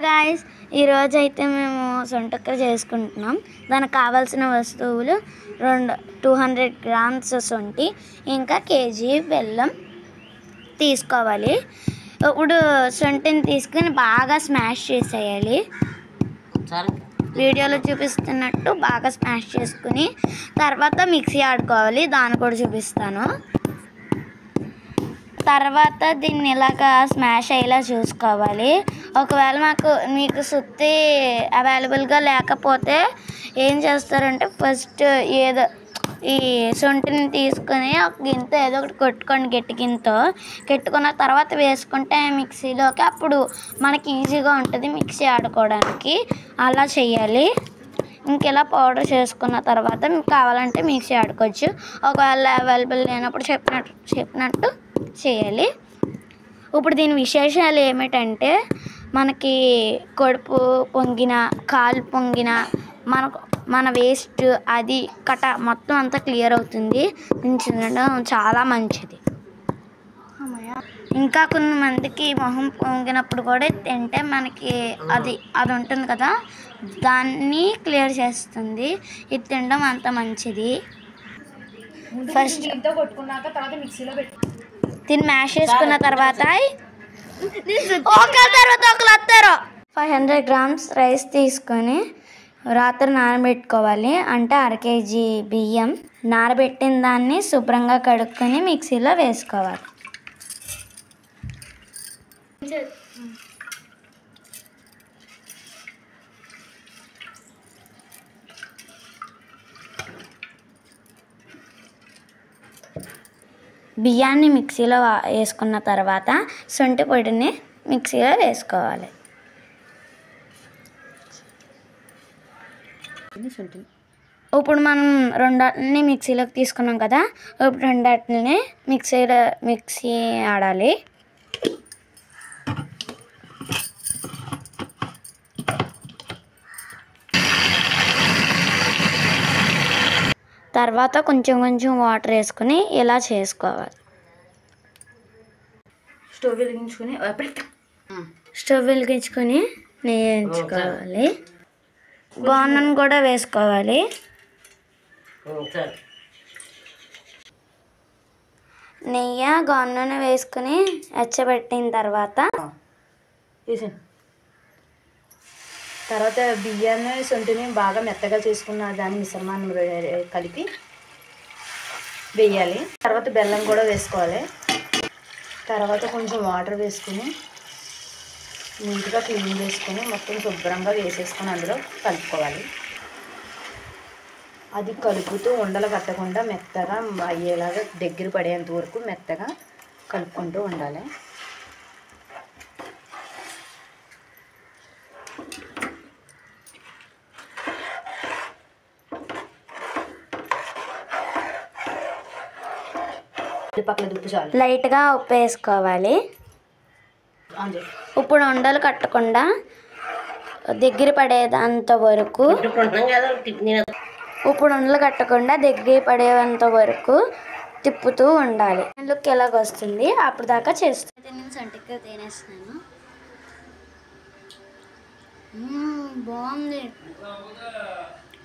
Guys, ఈరోజు అయితే మేము సొంటక్క చేసుకుంటున్నాం. దానికి కావాల్సిన వస్తువులు 200 గ్రామ్స్ సొంటి, ఇంకా కేజీ బెల్లం తీసుకోవాలి. ఇప్పుడు సొంటిని తీసుకుని బాగా స్మాష్ చేసేయాలి. వీడియోలో చూపిస్తున్నట్టు బాగా స్మాష్ చేసుకుని తర్వాత మిక్సీ ఆడుకోవాలి. దాన్ని కూడా చూపిస్తాను. తర్వాత దీన్ని ఇలాగా స్మాష్ అయ్యేలా చూసుకోవాలి. ఒకవేళ మీకు సుత్తి అవైలబుల్గా లేకపోతే ఏం చేస్తారంటే ఫస్ట్ ఈ సొంటిని తీసుకుని ఒక గిన్నెతో ఏదో ఒకటి కొట్టుకోండి, గట్టి గిన్నెతో కొట్టుకున్న తర్వాత వేసుకుంటే మిక్సీలోకి అప్పుడు మనకి ఈజీగా ఉంటుంది మిక్సీ ఆడుకోవడానికి. అలా చేయాలి. ఇంకెలా పౌడర్ చేసుకున్న తర్వాత మీకు కావాలంటే మిక్సీ ఆడుకోవచ్చు. ఒకవేళ అవైలబుల్ లేనప్పుడు చెప్పినట్టు చేయాలి. ఇప్పుడు దీని విశేషాలు ఏమిటంటే మనకి కడుపు పొంగిన, కాలు పొంగిన, మన వేస్ట్ అది కట మొత్తం అంతా క్లియర్ అవుతుంది. తినడం చాలా మంచిది. ఇంకా కొంతమందికి మొహం పొంగినప్పుడు కూడా తింటే మనకి అది ఉంటుంది కదా, దాన్ని క్లియర్ చేస్తుంది. ఇది తినడం అంత మంచిది. ఫస్ట్ కొట్టుకున్నాక తర్వాత మిక్సీలో దీన్ని మ్యాష్ చేసుకున్న తర్వాత 500 గ్రామ్స్ రైస్ తీసుకొని రాత్రి నానబెట్టుకోవాలి. అంటే 1/2 కేజీ బియ్యం నానబెట్టిన దాన్ని శుభ్రంగా కడుక్కొని మిక్సీలో వేసుకోవాలి. బియ్యాన్ని మిక్సీలో వేసుకున్న తర్వాత శొంఠి పొడిని మిక్సీలో వేసుకోవాలి. ఇప్పుడు మనం రెండాటిని మిక్సీలోకి తీసుకున్నాం కదా, ఇప్పుడు రెండాటిని మిక్సీ ఆడాలి. తర్వాత కొంచెం వాటర్ వేసుకుని ఇలా చేసుకోవాలి. స్టవ్ వెలిగించుకొని నెయ్యి వేయించుకోవాలి. గోన్నను కూడా వేసుకోవాలి. నెయ్యి గోన్నను వేసుకుని వెచ్చబెట్టిన తర్వాత బియ్యాన్ని సొంటిని బాగా మెత్తగా చేసుకున్న దాని మిశ్రమాన్ని కలిపి వేయాలి. తర్వాత బెల్లం కూడా వేసుకోవాలి. తర్వాత కొంచెం వాటర్ వేసుకుని నీట్గా క్లీన్ చేసుకొని మొత్తం శుభ్రంగా వేసేసుకొని అందులో కలుపుకోవాలి. అది కలుపుతూ ఉండలు కట్టకుండా మెత్తగా అయ్యేలాగా దగ్గర పడేంత వరకు మెత్తగా కలుపుకుంటూ ఉండాలి. లైట్గా ఉప్పు వేసుకోవాలి. ఇప్పుడు ఉండలు కట్టకుండా దగ్గర పడేంత వరకు తిప్పుతూ ఉండాలి. లుక్ ఎలాగ వస్తుంది అప్పుడు దాకా చేస్తాను. నేను సొంటికి తినేస్తున్నాను. బాగుంది.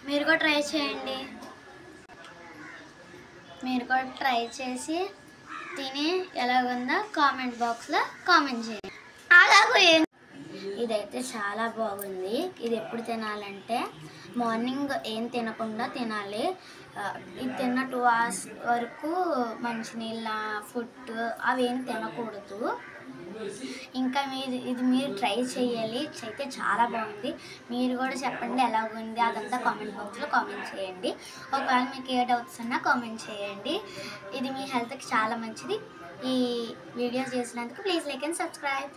మీరు కూడా ట్రై చేయండి. మీరు కూడా ట్రై చేసి తిని ఎలాగుందో కామెంట్ బాక్స్లో కామెంట్ చేయండి. ఇదైతే చాలా బాగుంది. ఇది ఎప్పుడు తినాలంటే మార్నింగ్ ఏం తినకుండా తినాలి. ఇది తిన్న 2 hours వరకు మంచినీళ్ళ ఫుడ్ అవేం తినకూడదు. ఇంకా మీరు ట్రై చేయాలి. అయితే చాలా బాగుంది. మీరు కూడా చెప్పండి ఎలాగుంది అదంతా కామెంట్ బాక్స్లో కామెంట్ చేయండి. ఒకవేళ మీకు ఏ డౌట్స్ ఉన్నా కామెంట్ చేయండి. ఇది మీ హెల్త్కి చాలా మంచిది. ఈ వీడియో చేసినందుకు ప్లీజ్ లైక్ అండ్ సబ్స్క్రైబ్.